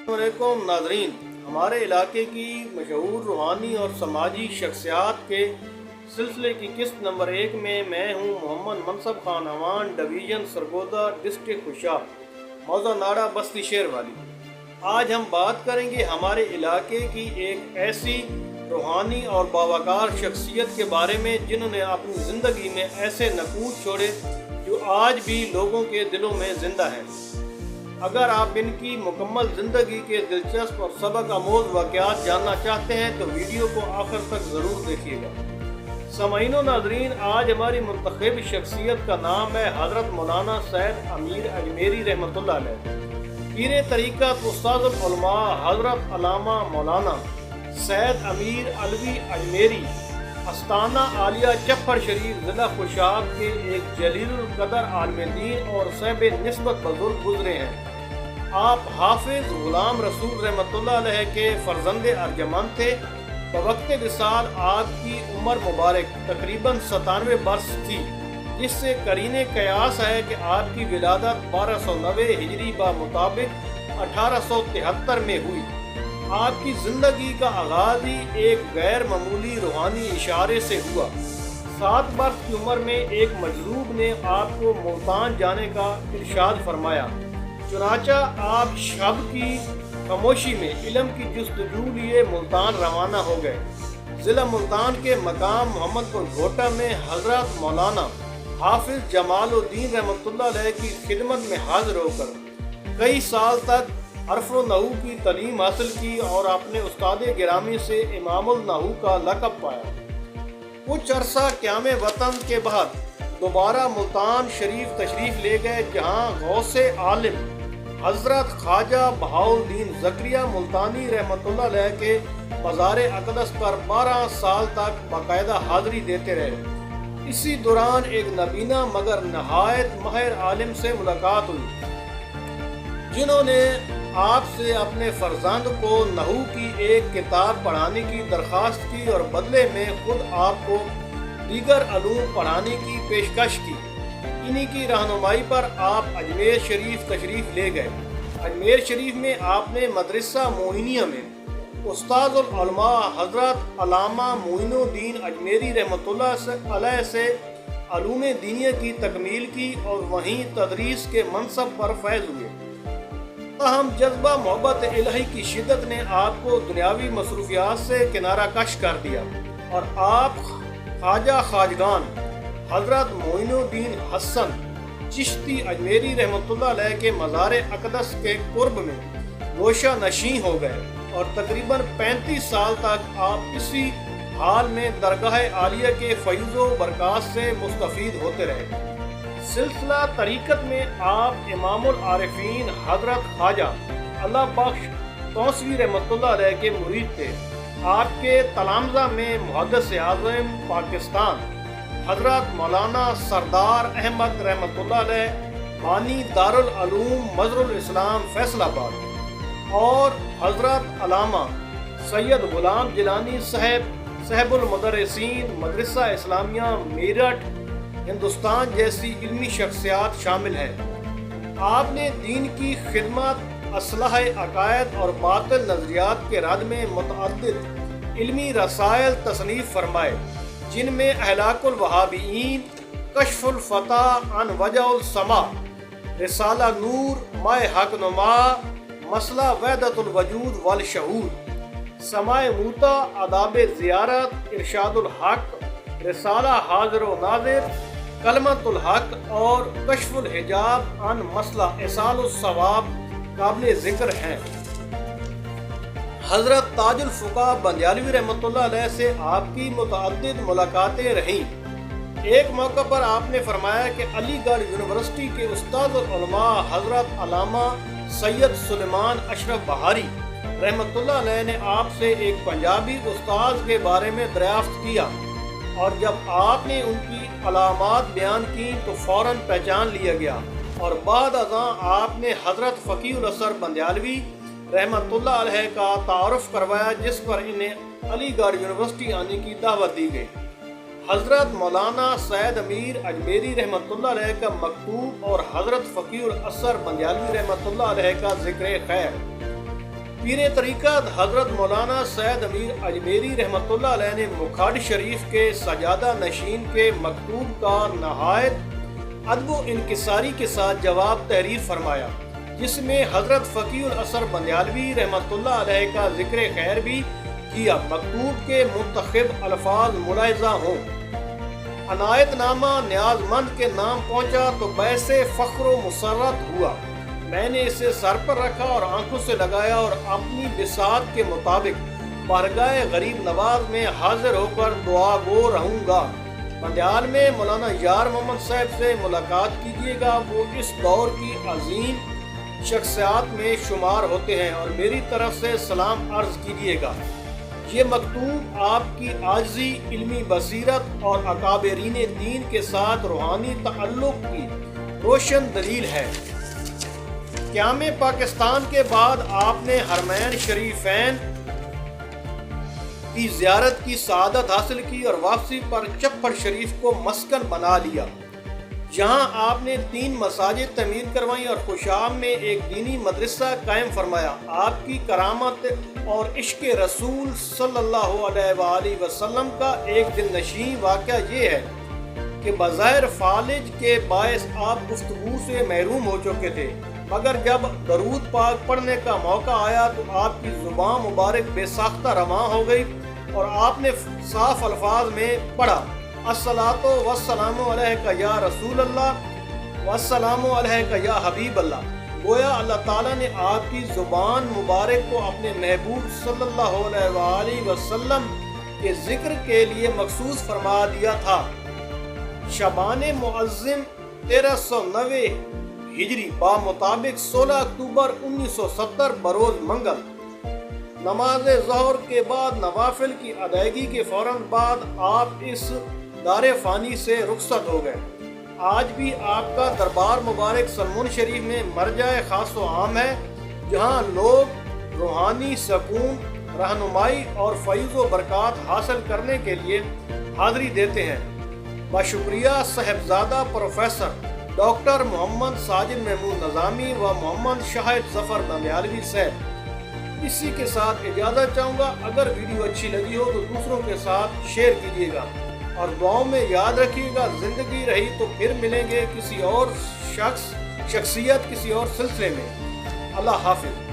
السلام علیکم ناظرین، ہمارے علاقے کی مشہور روحانی اور سماجی شخصیات کے سلسلے کی قسط نمبر 1 میں میں ہوں محمد منصب خان اوان، ڈویژن سرگودا، ڈسٹرکٹ خوشاب، موضع ناڑا، بستی شیر والی۔ آج ہم بات کریں گے ہمارے علاقے کی ایک ایسی روحانی اور باوقار شخصیت کے بارے میں جنہوں نے اپنی زندگی میں ایسے نقوش چھوڑے جو آج بھی لوگوں کے دلوں میں زندہ ہیں۔ اگر آپ ان کی مکمل زندگی کے دلچسپ اور سبق آموز واقعات جاننا چاہتے ہیں تو ویڈیو کو آخر تک ضرور دیکھیے گا۔ سامعین و ناظرین، آج ہماری منتخب شخصیت کا نام ہے حضرت مولانا سید امیر اجمیری رحمۃ اللہ علیہ۔ پیر طریقت استاد العلماء حضرت علامہ مولانا سید امیر علوی اجمیری استانہ عالیہ چپڑ شریف ضلع خوشاب کے ایک جلیل القدر عالم دین اور صاحب نسبت بزرگ گزرے ہیں۔ آپ حافظ غلام رسول رحمۃ اللہ علیہ کے فرزند ارجمند تھے۔ بوقت وصال آپ کی عمر مبارک تقریباً 97 برس تھی، جس سے قرین قیاس ہے کہ آپ کی ولادت 1290 ہجری بمطابق 1873 میں ہوئی۔ آپ کی زندگی کا آغاز ہی ایک غیر معمولی روحانی اشارے سے ہوا۔ 7 برس کی عمر میں ایک مجذوب نے آپ کو ملتان جانے کا ارشاد فرمایا، چنانچہ آپ شب کی خاموشی میں علم کی جستجو لیے ملتان روانہ ہو گئے۔ ضلع ملتان کے مقام محمد پور گھوٹا میں حضرت مولانا حافظ جمال الدین رحمۃ اللہ علیہ کی خدمت میں حاضر ہو کر کئی سال تک عرف و نحو کی تعلیم حاصل کی اور اپنے استاد گرامی سے امام النحو کا لقب پایا۔ کچھ عرصہ قیام وطن کے بعد دوبارہ ملتان شریف تشریف لے گئے، جہاں غوث عالم حضرت خواجہ بہاؤالدین زکریہ ملتانی رحمۃ اللہ علیہ کے مزار اقدس پر 12 سال تک باقاعدہ حاضری دیتے رہے۔ اسی دوران ایک نابینا مگر نہایت ماہر عالم سے ملاقات ہوئی، جنہوں نے آپ سے اپنے فرزند کو نحو کی ایک کتاب پڑھانے کی درخواست کی اور بدلے میں خود آپ کو دیگر علوم پڑھانے کی پیشکش کی۔ انہی کی رہنمائی پر آپ اجمیر شریف تشریف لے گئے۔ اجمیر شریف میں آپ نے مدرسہ معینیہ میں استاد العلماء حضرت علامہ معین الدین اجمیری رحمۃ اللہ علیہ سے علوم دینیہ کی تکمیل کی اور وہیں تدریس کے منصب پر فیض ہوئے۔ تاہم جذبہ محبت الہی کی شدت نے آپ کو دنیاوی مصروفیات سے کنارہ کش کر دیا اور آپ خواجہ خواجگان حضرت معین الدین حسن چشتی اجمیری رحمۃ اللہ علیہ کے مزار اقدس کے قرب میں گوشہ نشین ہو گئے اور تقریباً 35 سال تک آپ اسی حال میں درگاہ عالیہ کے فیض و برکات سے مستفید ہوتے رہے۔ سلسلہ طریقت میں آپ امام العارفین حضرت خواجہ اللہ بخش توسوی رحمۃ اللہ علیہ کے مرید تھے۔ آپ کے تلامذہ میں محدث اعظم پاکستان حضرت مولانا سردار احمد رحمۃ اللہ علیہ بانی دارالعلوم مظہر الاسلام فیصل آباد اور حضرت علامہ سید غلام جیلانی صاحب المدرسین مدرسہ اسلامیہ میرٹھ ہندوستان جیسی علمی شخصیات شامل ہیں۔ آپ نے دین کی خدمت، اصلاح عقائد اور باطل نظریات کے رد میں متعدد علمی رسائل تصنیف فرمائے، جن میں احلاق الوہابیین، کشف الفتح عن وجہ السما، رسالہ نور، ماء حق نما، مسئلہ وحدت الوجود والشہود، سماع موتا، آداب زیارت، ارشاد الحق، رسالہ حاضر و ناظر، کلمۃ الحق اور کشف الحجاب عن مسئلہ اصال الثواب قابل ذکر ہیں۔ حضرت تاج الفقہ بندیالوی رحمۃ اللہ علیہ سے آپ کی متعدد ملاقاتیں رہیں۔ ایک موقع پر آپ نے فرمایا کہ علی گڑھ یونیورسٹی کے استاد العلماء حضرت علامہ سید سلیمان اشرف بہاری رحمۃ اللہ علیہ نے آپ سے ایک پنجابی استاد کے بارے میں دریافت کیا، اور جب آپ نے ان کی علامات بیان کی تو فوراً پہچان لیا گیا، اور بعد ازاں آپ نے حضرت فقیہ الاسر بندیالوی رحمۃ اللہ علیہ کا تعارف کروایا، جس پر انہیں علی گڑھ یونیورسٹی آنے کی دعوت دی گئی۔ حضرت مولانا سید امیر اجمیری رحمۃ اللہ علیہ کا مکتوب اور حضرت فقیہ الاسر بندیالوی رحمۃ اللہ علیہ کا ذکر خیر۔ پیر طریقت حضرت مولانا سید امیر اجمیری رحمۃ اللہ علیہ نے مکھڈ شریف کے سجادہ نشین کے مکتوب کا نہایت ادب و انکساری کے ساتھ جواب تحریر فرمایا، جس میں حضرت فقیہ الاثر بندیالوی رحمۃ اللہ علیہ کا ذکر خیر بھی کیا۔ مکتوب کے منتخب الفاظ ملاحظہ ہوں۔ عنایت نامہ نیاز مند کے نام پہنچا تو باعث فخر و مسرت ہوا۔ میں نے اسے سر پر رکھا اور آنکھوں سے لگایا اور اپنی بساط کے مطابق بارگاہ غریب نواز میں حاضر ہو کر دعا گو رہوں گا۔ بندیال میں مولانا یار محمد صاحب سے ملاقات کیجیے گا، وہ اس دور کی عظیم شخصیات میں شمار ہوتے ہیں، اور میری طرف سے سلام عرض کیجیے گا۔ یہ مکتوب آپ کی عاجزی، علمی بصیرت اور اکابرین دین کے ساتھ روحانی تعلق کی روشن دلیل ہے۔ قیام پاکستان کے بعد آپ نے حرمین شریفین کی زیارت کی سعادت حاصل کی اور واپسی پر چپڑ شریف کو مسکن بنا لیا، جہاں آپ نے 3 مساجد تعمیر کروائیں اور خوشام میں ایک دینی مدرسہ قائم فرمایا۔ آپ کی کرامت اور عشق رسول صلی اللہ علیہ وآلہ وسلم کا ایک دل نشین واقعہ یہ ہے کہ بظاہر فالج کے باعث آپ گفتگو سے محروم ہو چکے تھے، مگر جب درود پاک پڑھنے کا موقع آیا تو آپ کی زبان مبارک بے ساختہ رواں ہو گئی اور آپ نے صاف الفاظ میں پڑھا، الصلاۃ والسلام علیک یا رسول اللہ والسلام علیک یا حبیب اللہ۔ گویا اللہ تعالیٰ نے آپ کی زبان مبارک کو اپنے محبوب صلی اللہ علیہ وآلہ وسلم کے ذکر کے لیے مخصوص فرما دیا تھا۔ شعبان معظم 1390 ہجری بمطابق 16 اکتوبر 1970 بروز منگل، نماز ظہر کے بعد نوافل کی ادائیگی کے فوراً بعد آپ اس دار فانی سے رخصت ہو گئے۔ آج بھی آپ کا دربار مبارک سلمون شریف میں مرجع خاص و عام ہے، جہاں لوگ روحانی سکون، رہنمائی اور فیض و برکات حاصل کرنے کے لیے حاضری دیتے ہیں۔ بشکریہ صاحبزادہ پروفیسر ڈاکٹر محمد ساجد محمود نظامی و محمد شاہد ظفر بندیالوی صاحب۔ اسی کے ساتھ اجازت چاہوں گا۔ اگر ویڈیو اچھی لگی ہو تو دوسروں کے ساتھ شیئر کیجیے گا، اور دعاؤں میں یاد رکھیے گا۔ زندگی رہی تو پھر ملیں گے کسی اور شخصیت کسی اور سلسلے میں۔ اللہ حافظ۔